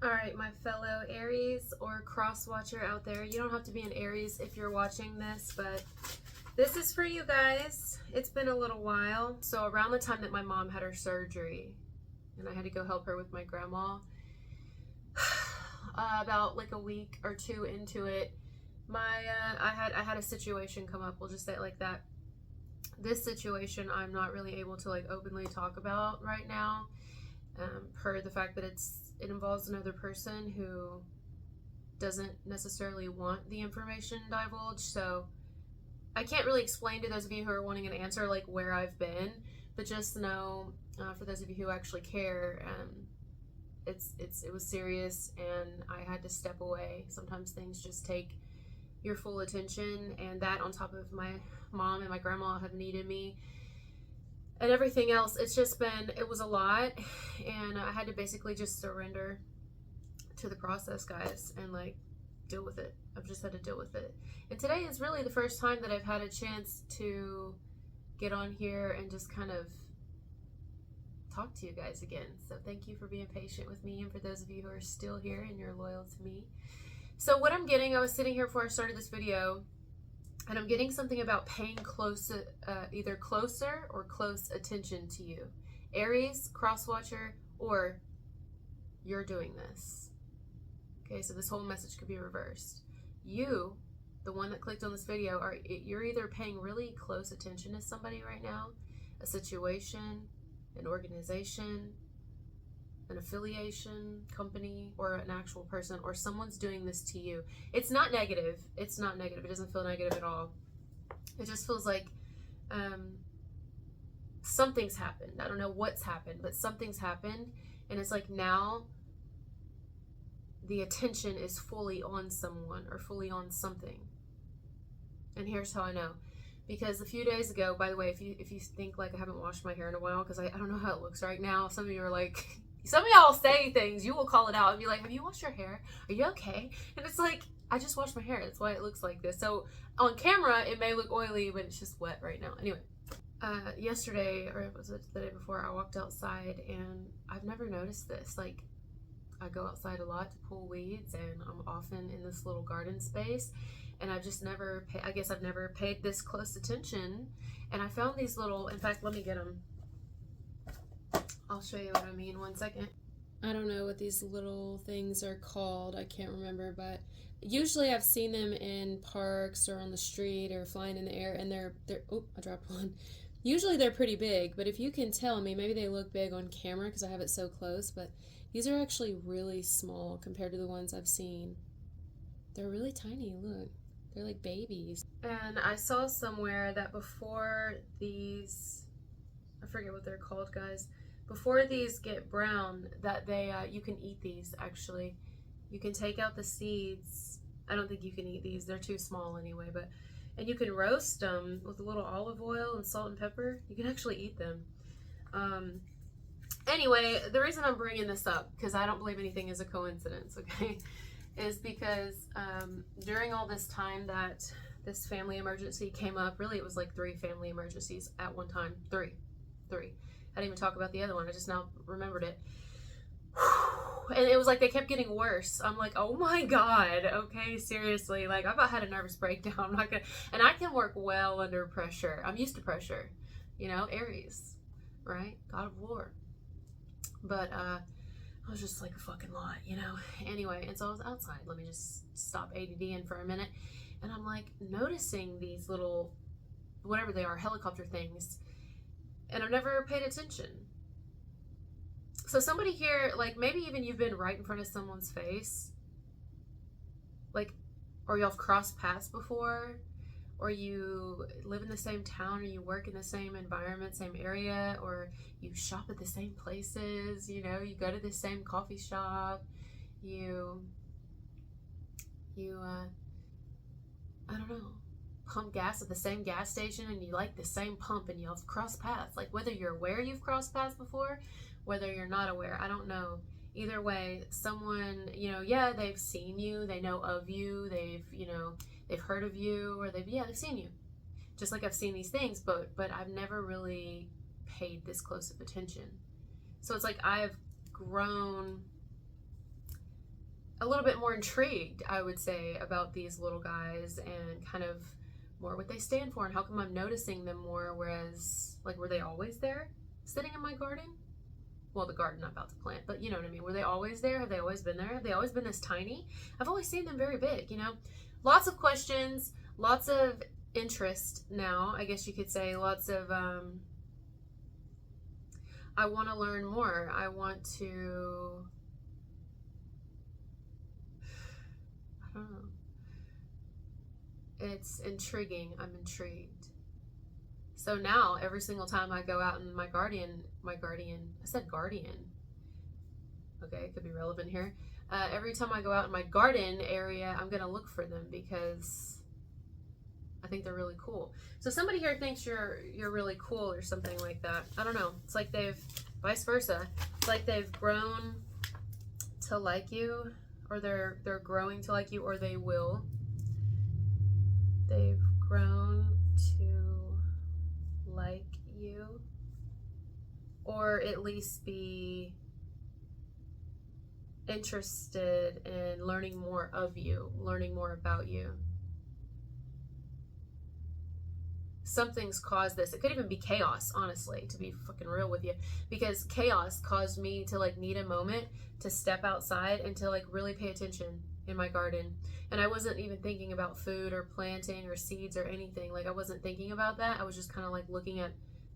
All right, my fellow Aries or cross watcher out there, you don't have to be an Aries if you're watching this, but this is for you guys. It's been a little while. So around the time that my mom had her surgery and I had to go help her with my grandma, about like a week or two into it, I had a situation come up. We'll just say it like that. This situation I'm not really able to like openly talk about right now, per the fact that it involves another person who doesn't necessarily want the information divulged. So I can't really explain to those of you who are wanting an answer like where I've been, but just know, for those of you who actually care, it was serious, and I had to step away. Sometimes things just take your full attention, and that on top of my mom and my grandma have needed me and everything else, it was a lot, and I had to basically just surrender to the process, guys, and like deal with it. I've just had to deal with it. And today is really the first time that I've had a chance to get on here and just kind of talk to you guys again. So thank you for being patient with me, and for those of you who are still here and you're loyal to me. So what I'm getting, I was sitting here before I started this video, and I'm getting something about paying either closer or close attention to you. Aries, cross watcher, or you're doing this. Okay, so this whole message could be reversed. You, the one that clicked on this video, you're either paying really close attention to somebody right now, a situation, an organization, an affiliation, company, or an actual person, or someone's doing this to you. It's not negative. It's not negative. It doesn't feel negative at all. It just feels like something's happened. I don't know what's happened, but something's happened, and it's like now the attention is fully on someone or fully on something. And here's how I know. Because a few days ago, by the way, if you think like I haven't washed my hair in a while, because I don't know how it looks right now. Some of you are like, some of y'all say things, you will call it out and be like, have you washed your hair? Are you okay? And it's like, I just washed my hair. That's why it looks like this. So on camera, it may look oily, but it's just wet right now. Anyway, yesterday, or was it the day before, I walked outside, and I've never noticed this. Like, I go outside a lot to pull weeds, and I'm often in this little garden space, and I've just never, I guess I've never paid this close attention. And I found these little, in fact, let me get them. I'll show you what I mean. One second. I don't know what these little things are called. I can't remember, but usually I've seen them in parks or on the street or flying in the air, and they're oh, I dropped one. Usually they're pretty big, but if you can tell me, maybe they look big on camera because I have it so close, but these are actually really small compared to the ones I've seen. They're really tiny, look. They're like babies. And I saw somewhere that before these, I forget what they're called, guys, before these get brown, that you can eat these, actually. You can take out the seeds. I don't think you can eat these. They're too small anyway, and you can roast them with a little olive oil and salt and pepper. You can actually eat them. Anyway, the reason I'm bringing this up, because I don't believe anything is a coincidence, okay, is because during all this time that this family emergency came up, really it was like 3 family emergencies at one time. Three. I didn't even talk about the other one. I just now remembered it. And it was like they kept getting worse. I'm like, oh my God, okay, seriously. Like, I've about had a nervous breakdown. I'm not gonna, and I can work well under pressure. I'm used to pressure, you know, Aries, right? God of war. But I was just like a fucking lot, you know. Anyway, and so I was outside. Let me just stop ADD-ing for a minute. And I'm like noticing these little, whatever they are, helicopter things. And I've never paid attention. So somebody here, like maybe even you've been right in front of someone's face, like, or y'all have crossed paths before, or you live in the same town, or you work in the same environment, same area, or you shop at the same places, you know, you go to the same coffee shop, I don't know, pump gas at the same gas station, and you like the same pump, and you'll cross paths. Like, whether you're aware you've crossed paths before, whether you're not aware, I don't know. Either way, someone, you know, yeah, they've seen you, they know of you, they've heard of you, or they've seen you. Just like I've seen these things, but I've never really paid this close of attention. So it's like I've grown a little bit more intrigued, I would say, about these little guys and kind of more what they stand for and how come I'm noticing them more, whereas, like, were they always there sitting in my garden? Well, the garden I'm about to plant, but you know what I mean. Were they always there? Have they always been there? Have they always been this tiny? I've always seen them very big, you know? Lots of questions, lots of interest now, I guess you could say. Lots of, I want to learn more. I want to, I don't know. It's intriguing. I'm intrigued. So now every single time I go out in my guardian, I said guardian. Okay, it could be relevant here. Every time I go out in my garden area, I'm going to look for them because I think they're really cool. So somebody here thinks you're really cool or something like that. I don't know. It's like they've, vice versa. It's like they've grown to like you, or they're growing to like you, or they will. They've grown to like you, or at least be interested in learning more of you, learning more about you. Something's caused this. It could even be chaos, honestly, to be fucking real with you, because chaos caused me to like need a moment to step outside and to like really pay attention in my garden. And I wasn't even thinking about food or planting or seeds or anything. Like, I wasn't thinking about that. I was just kind of like looking at,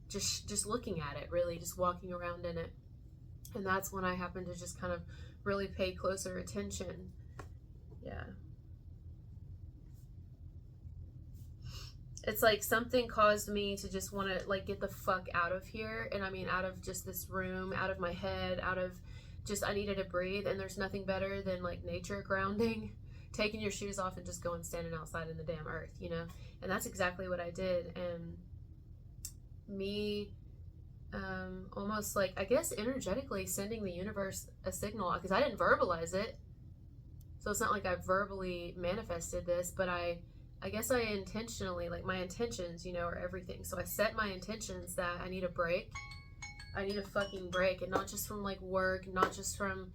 just looking at it, really, just walking around in it. And that's when I happened to just kind of really pay closer attention. Yeah. It's like something caused me to just want to like get the fuck out of here. And I mean, out of just this room, out of my head, out of just, I needed to breathe. And there's nothing better than like nature grounding, taking your shoes off and just going standing outside in the damn earth, you know? And that's exactly what I did. And me almost like, I guess, energetically sending the universe a signal, because I didn't verbalize it. So it's not like I verbally manifested this, but I guess I intentionally, like, my intentions, you know, are everything. So I set my intentions that I need a break. I need a fucking break, and not just from like work, not just from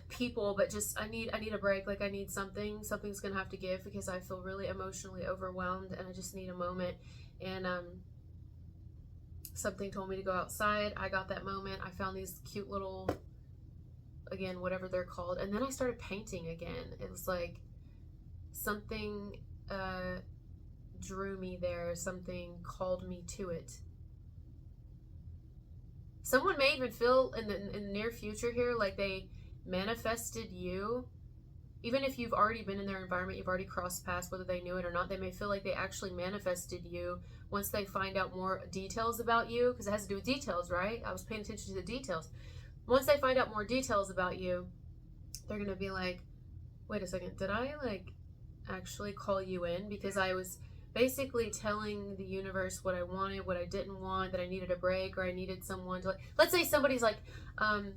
people, but just I need a break. Like, I need something's gonna have to give, because I feel really emotionally overwhelmed and I just need a moment. And something told me to go outside. I got that moment. I found these cute little, again, whatever they're called, and then I started painting again. It was like something drew me there, something called me to it. Someone may even feel in the near future here like they manifested you. Even if you've already been in their environment, you've already crossed paths, whether they knew it or not, they may feel like they actually manifested you once they find out more details about you, because it has to do with details, right? I was paying attention to the details. Once they find out more details about you, they're going to be like, wait a second, did I like actually call you in? Because I was basically telling the universe what I wanted, what I didn't want, that I needed a break, or I needed someone to, like, let's say somebody's like, I'm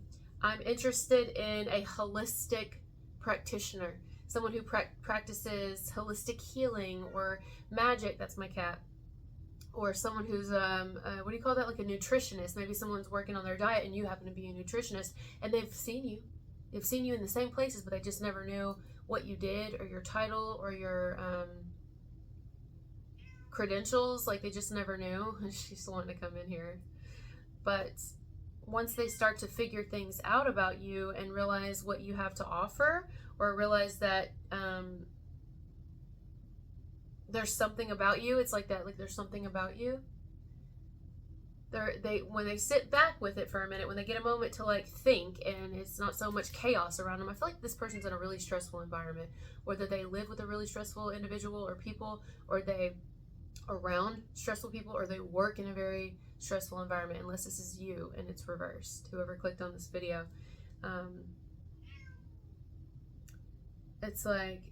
interested in a holistic practitioner, someone who practices holistic healing or magic. That's my cat. Or someone who's what do you call that, like a nutritionist. Maybe someone's working on their diet and you happen to be a nutritionist, and they've seen you in the same places, but they just never knew what you did, or your title, or your credentials. Like, they just never knew. She's wanting to come in here. But once they start to figure things out about you and realize what you have to offer, or realize that there's something about you, it's like that, like there's something about you. When they sit back with it for a minute, when they get a moment to like think, and it's not so much chaos around them. I feel like this person's in a really stressful environment, whether they live with a really stressful individual or people, or they around stressful people, or they work in a very stressful environment, unless this is you and it's reversed, whoever clicked on this video. It's like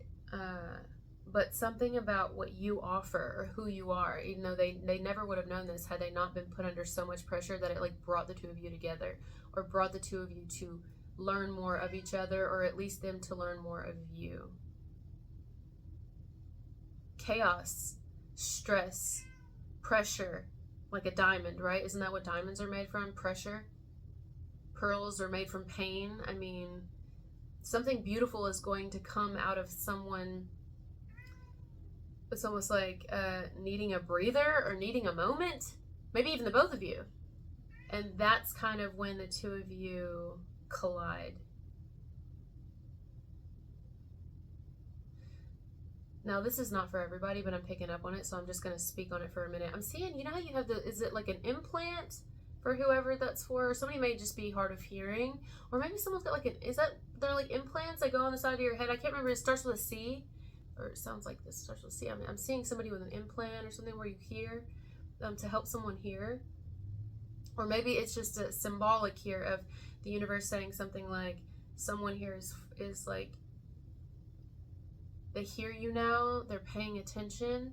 but something about what you offer, or who you are, even though they never would have known this had they not been put under so much pressure, that it like brought the two of you together, or brought the two of you to learn more of each other, or at least them to learn more of you. Chaos, stress, pressure, like a diamond, right? Isn't that what diamonds are made from? Pressure. Pearls are made from pain. I mean, something beautiful is going to come out of someone. It's almost like needing a breather or needing a moment, maybe even the both of you. And that's kind of when the two of you collide. Now, this is not for everybody, but I'm picking up on it, so I'm just going to speak on it for a minute. I'm seeing, you know how you have is it like an implant for whoever that's for? Or somebody may just be hard of hearing, or maybe someone's got like they're like implants that go on the side of your head. I can't remember, it starts with a C, or it sounds like this starts with a C. I'm seeing somebody with an implant or something where you hear, to help someone hear. Or maybe it's just a symbolic here of the universe saying something like, someone here is like, they hear you now, they're paying attention.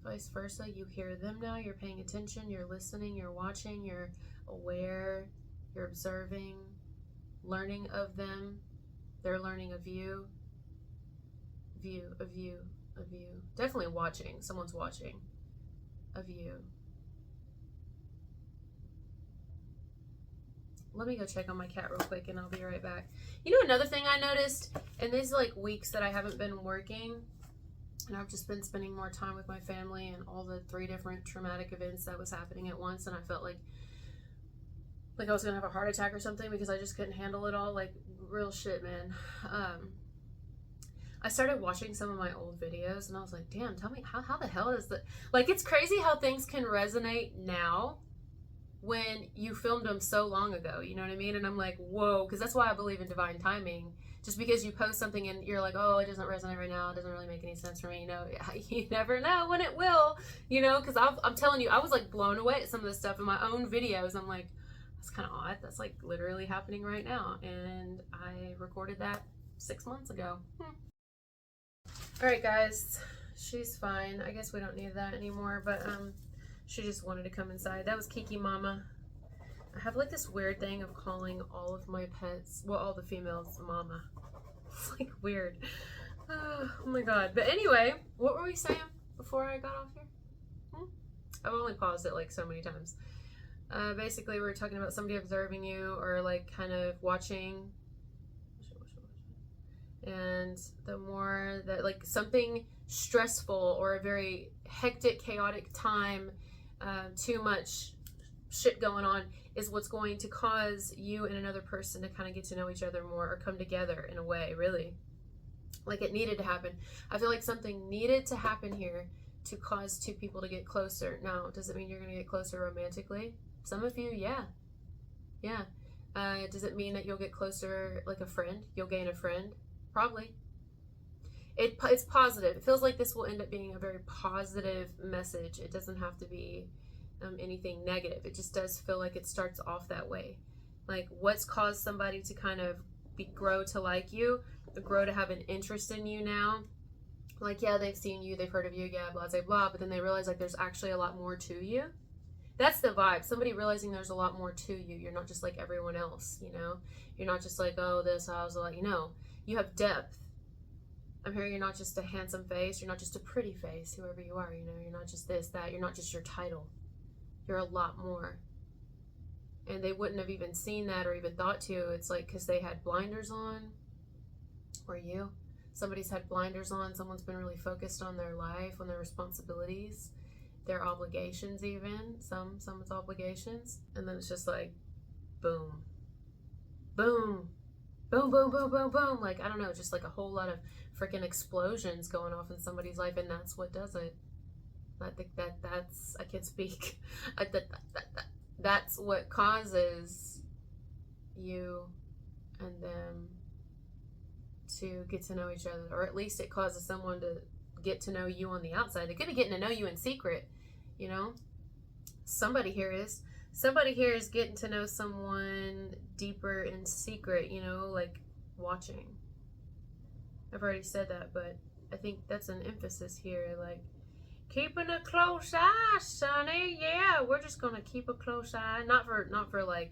Vice versa, you hear them now, you're paying attention, you're listening, you're watching, you're aware, you're observing, learning of them, they're learning of you. View, a view, a view. Definitely watching, someone's watching of you. Let me go check on my cat real quick and I'll be right back. You know, another thing I noticed in these like weeks that I haven't been working, and I've just been spending more time with my family and all the 3 different traumatic events that was happening at once, and I felt like I was gonna have a heart attack or something because I just couldn't handle it all. Like, real shit, man. I started watching some of my old videos and I was like, damn, tell me how the hell is that? Like, it's crazy how things can resonate now when you filmed them so long ago, you know what I mean? And I'm like, whoa, because that's why I believe in divine timing. Just because you post something and you're like, oh, it doesn't resonate right now, it doesn't really make any sense for me, you know, you never know when it will, you know, because I'm telling you, I was like blown away at some of this stuff in my own videos. I'm like, that's kind of odd, that's like literally happening right now, and I recorded that 6 months ago. All right, guys, she's fine. I guess we don't need that anymore, but she just wanted to come inside. That was Kiki Mama. I have like this weird thing of calling all of my pets, well, all the females, Mama. It's like weird. Oh my God. But anyway, what were we saying before I got off here? I've only paused it like so many times. Basically, we were talking about somebody observing you or like kind of watching. And the more that like something stressful or a very hectic, chaotic time, too much shit going on is what's going to cause you and another person to kind of get to know each other more or come together in a way, really. Like, it needed to happen. I feel like something needed to happen here to cause 2 people to get closer. Now, does it mean you're going to get closer romantically? Some of you, yeah. Yeah. Does it mean that you'll get closer like a friend? You'll gain a friend? Probably. It's positive. It feels like this will end up being a very positive message. It doesn't have to be anything negative. It just does feel like it starts off that way. Like, what's caused somebody to kind of grow to like you, grow to have an interest in you now. Like, yeah, they've seen you, they've heard of you, yeah, blah, blah, blah, but then they realize like there's actually a lot more to you. That's the vibe. Somebody realizing there's a lot more to you. You're not just like everyone else, you know? You're not just like, oh, this, I was like, you know, you have depth. I'm hearing you're not just a handsome face. You're not just a pretty face, whoever you are, you know? You're not just this, that. You're not just your title. You're a lot more. And they wouldn't have even seen that or even thought to. It's like because they had blinders on. Or you. Somebody's had blinders on. Someone's been really focused on their life, on their responsibilities, their obligations even. Some it's obligations. And then it's just like, boom. Boom. Boom, boom, boom, boom, boom. Like, I don't know, just like a whole lot of freaking explosions going off in somebody's life, and that's what does it. I think that's, I can't speak. That's what causes you and them to get to know each other, or at least it causes someone to get to know you on the outside. They could be getting to know you in secret, you know? Somebody here is getting to know someone deeper in secret, you know, like watching. I've already said that, but I think that's an emphasis here, like keeping a close eye, Sonny. Yeah, we're just gonna keep a close eye, not for like,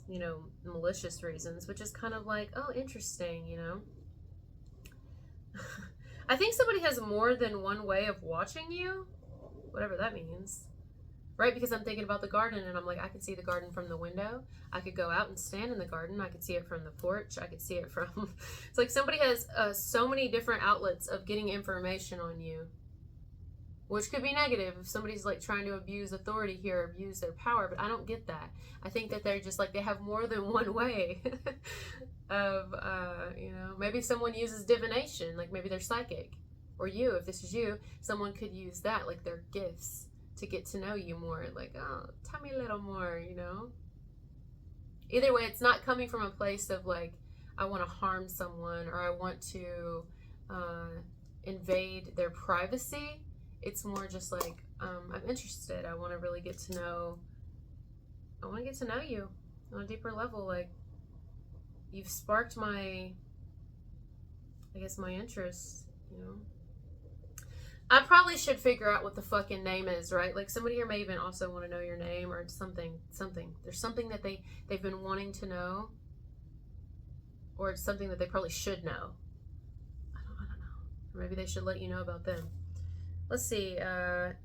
you know, malicious reasons, but just kind of like, oh, interesting, you know. I think somebody has more than one way of watching you, whatever that means. right? Because I'm thinking about the garden and I'm like, I can see the garden from the window. I could go out and stand in the garden. I could see it from the porch. I could see it from, it's like somebody has so many different outlets of getting information on you, which could be negative if somebody's like trying to abuse authority here, abuse their power. But I don't get that. I think that they're just like, they have more than one way of, you know, maybe someone uses divination, like maybe they're psychic. Or you, if this is you, someone could use that, like their gifts, to get to know you more. Like, oh, tell me a little more, you know? Either way, it's not coming from a place of like, I want to harm someone or I want to invade their privacy. It's more just like, I'm interested. I want to really get to know, I want to get to know you on a deeper level. Like, you've sparked my, I guess, my interest, you know? I probably should figure out what the fucking name is, right? Like somebody here may even also want to know your name or something. There's something that they've been wanting to know, or it's something that they probably should know. I don't know. Or maybe they should let you know about them. Let's see. Are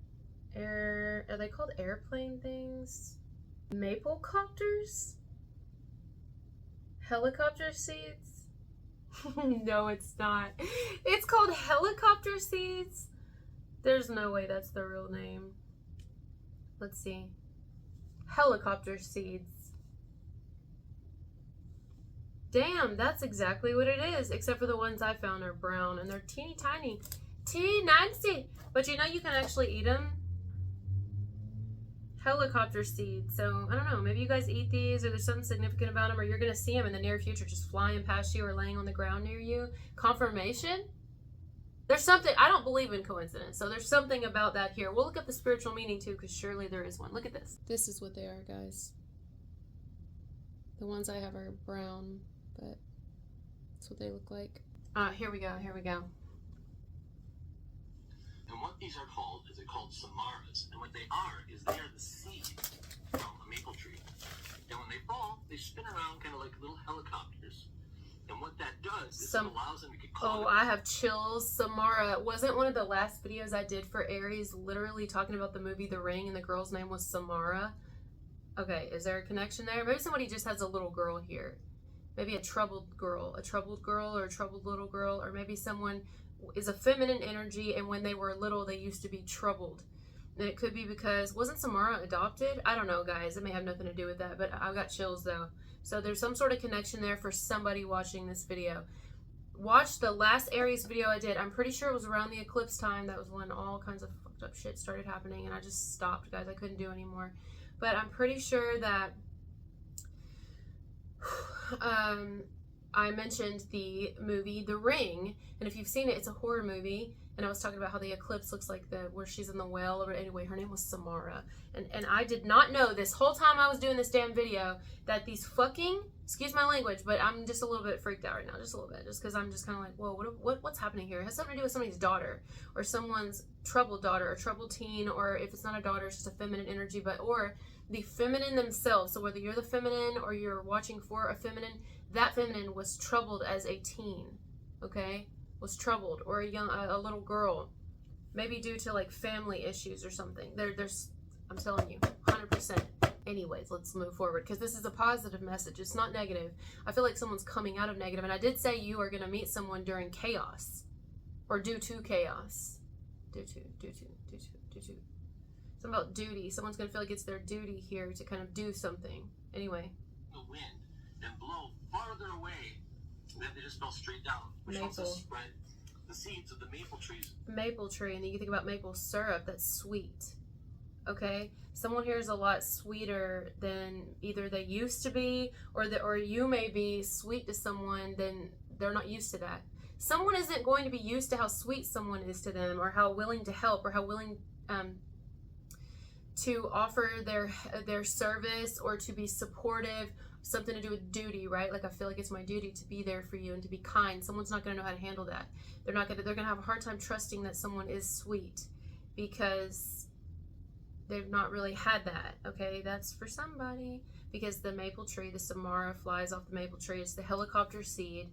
they called airplane things? Maple copters? Helicopter seeds? No, it's not. It's called helicopter seeds. There's no way that's the real name. Let's see. Helicopter seeds. Damn, that's exactly what it is. Except for the ones I found are brown and they're teeny tiny. Teeny. But you know you can actually eat them. Helicopter seeds. So, I don't know. Maybe you guys eat these or there's something significant about them or you're going to see them in the near future just flying past you or laying on the ground near you. Confirmation? There's something, I don't believe in coincidence, so there's something about that here. We'll look up the spiritual meaning too, because surely there is one. Look at this. This is what they are, guys. The ones I have are brown, but that's what they look like. Here we go. And what these are called is they're called samaras. And what they are is they are the seed from a maple tree. And when they fall, they spin around kind of like little helicopters. And what that does is it allows them to get caught. Oh, I have chills. Samara. Wasn't one of the last videos I did for Aries literally talking about the movie The Ring and the girl's name was Samara? Okay, is there a connection there? Maybe somebody just has a little girl here. Maybe a troubled girl or a troubled little girl. Or maybe someone is a feminine energy and when they were little they used to be troubled. And it could be because, wasn't Samara adopted? I don't know, guys. It may have nothing to do with that, but I got chills though. So there's some sort of connection there for somebody watching this video. Watch the last Aries video I did. I'm pretty sure it was around the eclipse time. That was when all kinds of fucked up shit started happening and I just stopped, guys. I couldn't do anymore. But I'm pretty sure that I mentioned the movie The Ring. And if you've seen it, it's a horror movie. And I was talking about how the eclipse looks like where she's in the well. Or anyway, her name was Samara. And I did not know this whole time I was doing this damn video that these fucking, excuse my language, but I'm just a little bit freaked out right now. Just a little bit. Just because I'm just kind of like, whoa, what's happening here? It has something to do with somebody's daughter. Or someone's troubled daughter or troubled teen. Or if it's not a daughter, it's just a feminine energy. Or the feminine themselves. So whether you're the feminine or you're watching for a feminine, that feminine was troubled as a teen. Okay? Was troubled, or a little girl, maybe due to like family issues or something. There's, I'm telling you, 100%. Anyways, let's move forward because this is a positive message. It's not negative. I feel like someone's coming out of negative, and I did say you are going to meet someone during chaos, or due to chaos, due to. Something about duty. Someone's going to feel like it's their duty here to kind of do something. Anyway. The wind and blow farther away. And then they just fell straight down, which helps us spread the seeds of the maple trees. Maple tree, and then you think about maple syrup, that's sweet. Okay? Someone here is a lot sweeter than either they used to be, or you may be sweet to someone, then they're not used to that. Someone isn't going to be used to how sweet someone is to them, or how willing to help, or how willing to offer their service, or to be supportive. Something to do with duty, right? Like I feel like it's my duty to be there for you and to be kind. Someone's not going to know how to handle that. They're going to have a hard time trusting that someone is sweet because they've not really had that. Okay, that's for somebody, because the maple tree, the Samara flies off the maple tree. It's the helicopter seed.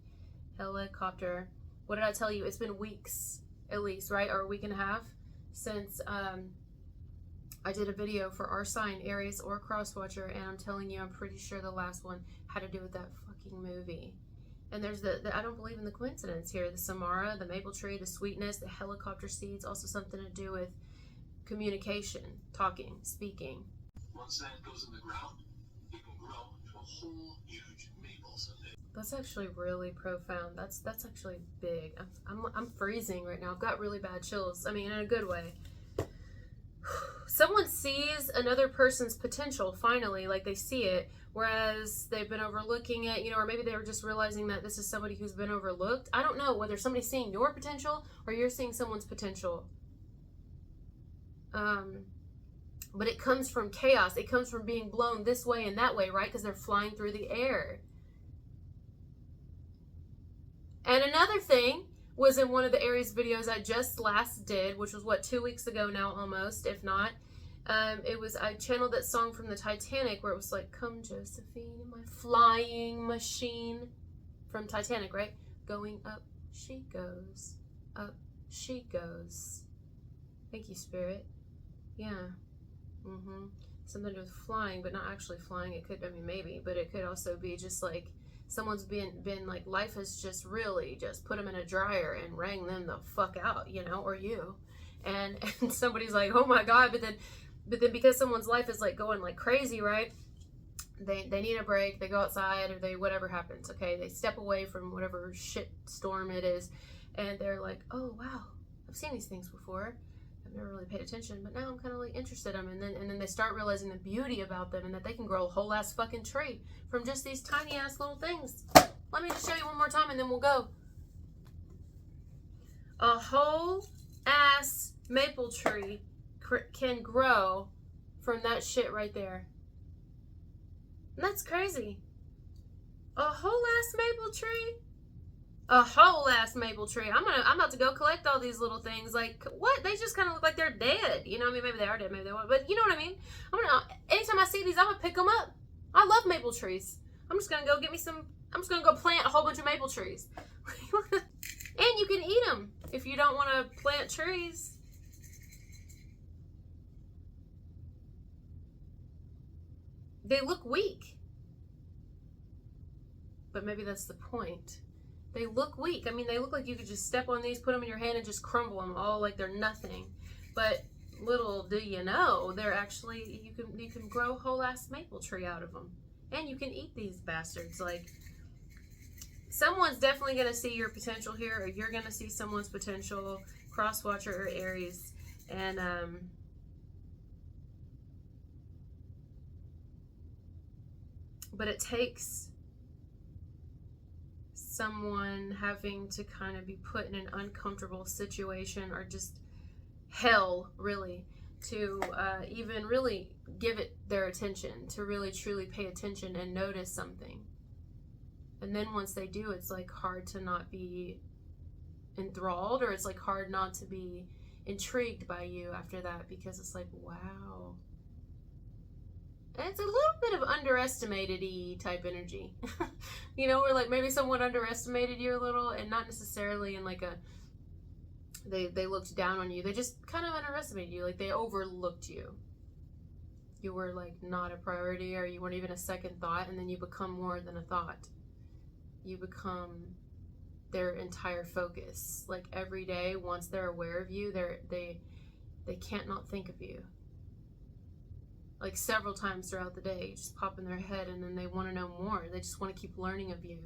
Helicopter. What did I tell you? It's been weeks at least, right? Or a week and a half since I did a video for our sign, Aries or Crosswatcher, and I'm telling you, I'm pretty sure the last one had to do with that fucking movie. And there's the I don't believe in the coincidence here. The Samara, the maple tree, the sweetness, the helicopter seeds, also something to do with communication, talking, speaking. Once that goes in the ground, it can grow into a whole huge maple someday. That's actually really profound. That's actually big. I'm freezing right now. I've got really bad chills. I mean, in a good way. Someone sees another person's potential finally, like they see it, whereas they've been overlooking it, you know, or maybe they were just realizing that this is somebody who's been overlooked. I don't know whether somebody's seeing your potential or you're seeing someone's potential. But it comes from chaos. It comes from being blown this way and that way, right? Because they're flying through the air. And another thing was in one of the Aries videos I just last did, which was what, 2 weeks ago now almost, if not. I channeled that song from the Titanic where it was like, come Josephine, my flying machine, from Titanic, right? Going up she goes, up she goes. Thank you, Spirit. Yeah. Something to do with flying, but not actually flying. It could, I mean, maybe, but it could also be just like someone's been like, life has just really just put them in a dryer and rang them the fuck out, you know, or you. And somebody's like, oh my God, but then because someone's life is like going like crazy, right? They need a break, they go outside, or they, whatever happens, okay? They step away from whatever shit storm it is, and they're like, oh wow, I've seen these things before. I've never really paid attention, but now I'm kind of like interested in them, and then they start realizing the beauty about them and that they can grow a whole ass fucking tree from just these tiny ass little things. Let me just show you one more time and then we'll go. A whole ass maple tree can grow from that shit right there. And that's crazy. A whole ass maple tree? A whole ass maple tree. I'm about to go collect all these little things. Like, what? They just kind of look like they're dead. You know what I mean? Maybe they are dead, maybe they weren't. But you know what I mean? Anytime I see these, I'm gonna pick them up. I love maple trees. I'm just gonna go get me some. I'm just gonna go plant a whole bunch of maple trees. And you can eat them if you don't want to plant trees. They look weak. But maybe that's the point. They look weak. I mean, they look like you could just step on these, put them in your hand, and just crumble them all like they're nothing. But little do you know, they're actually, you can grow a whole ass maple tree out of them. And you can eat these bastards. Like, someone's definitely going to see your potential here, or you're going to see someone's potential, Crosswatcher or Aries. And, but it takes someone having to kind of be put in an uncomfortable situation, or just hell, really, to even really give it their attention, to really truly pay attention and notice something. And then once they do, it's like hard to not be enthralled, or it's like hard not to be intrigued by you after that, because it's like, wow. And it's a little bit of underestimated-y type energy. You know, where like maybe someone underestimated you a little, and not necessarily in like a, they looked down on you. They just kind of underestimated you. Like they overlooked you. You were like not a priority, or you weren't even a second thought, and then you become more than a thought. You become their entire focus. Like every day, once they're aware of you, they can't not think of you. Like several times throughout the day, you just pop in their head, and then they want to know more. They just want to keep learning of you.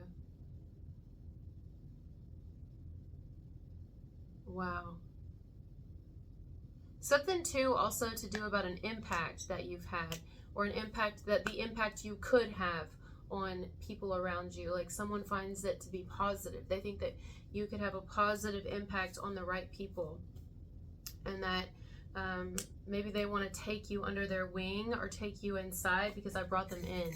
Wow. Something too also to do about an impact that you've had, or an impact that the impact you could have on people around you. Like someone finds it to be positive. They think that you could have a positive impact on the right people, and that maybe they want to take you under their wing, or take you inside because I brought them in.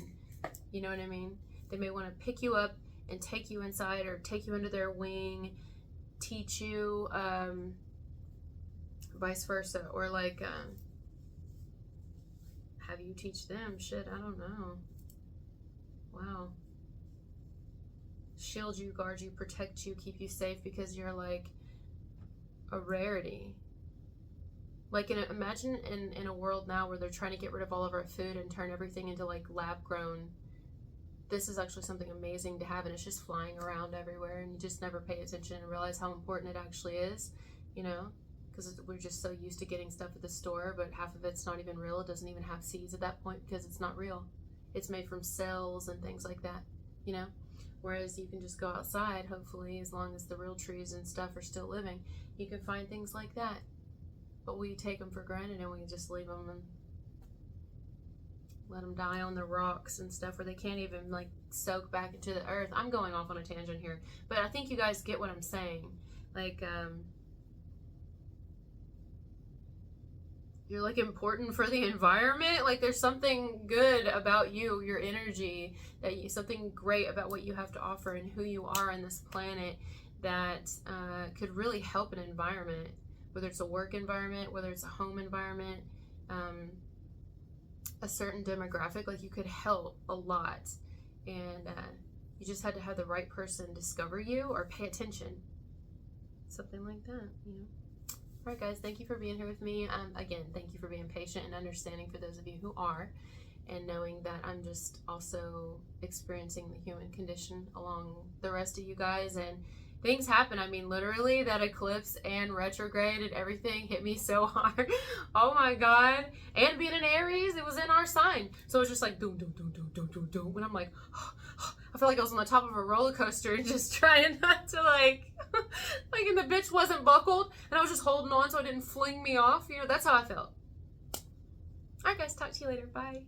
You know what I mean? They may want to pick you up and take you inside, or take you under their wing, teach you, vice versa, or like have you teach them. Shit, I don't know. Wow. Shield you, guard you, protect you, keep you safe, because you're like a rarity. Like, imagine in a world now where they're trying to get rid of all of our food and turn everything into like lab grown. This is actually something amazing to have, and it's just flying around everywhere, and you just never pay attention and realize how important it actually is, you know, because we're just so used to getting stuff at the store, but half of it's not even real. It doesn't even have seeds at that point because it's not real. It's made from cells and things like that, you know. Whereas you can just go outside, hopefully, as long as the real trees and stuff are still living, you can find things like that. But we take them for granted and we just leave them and let them die on the rocks and stuff where they can't even like soak back into the earth. I'm going off on a tangent here, but I think you guys get what I'm saying. Like, you're like important for the environment. Like, there's something good about you, your energy, something great about what you have to offer and who you are on this planet that could really help an environment, whether it's a work environment, whether it's a home environment, a certain demographic. Like, you could help a lot, and you just had to have the right person discover you or pay attention, something like that, you know. All right, guys, thank you for being here with me. Again, thank you for being patient and understanding for those of you who are, and knowing that I'm just also experiencing the human condition along the rest of you guys. And things happen. I mean, literally, that eclipse and retrograde and everything hit me so hard. Oh my God. And being an Aries, it was in our sign. So it's just like, doom, doom, doom, doom, doom, doom, doom. And I'm like, I feel like I was on the top of a roller coaster and just trying not to like, and the bitch wasn't buckled. And I was just holding on so it didn't fling me off. You know, that's how I felt. All right, guys, talk to you later. Bye.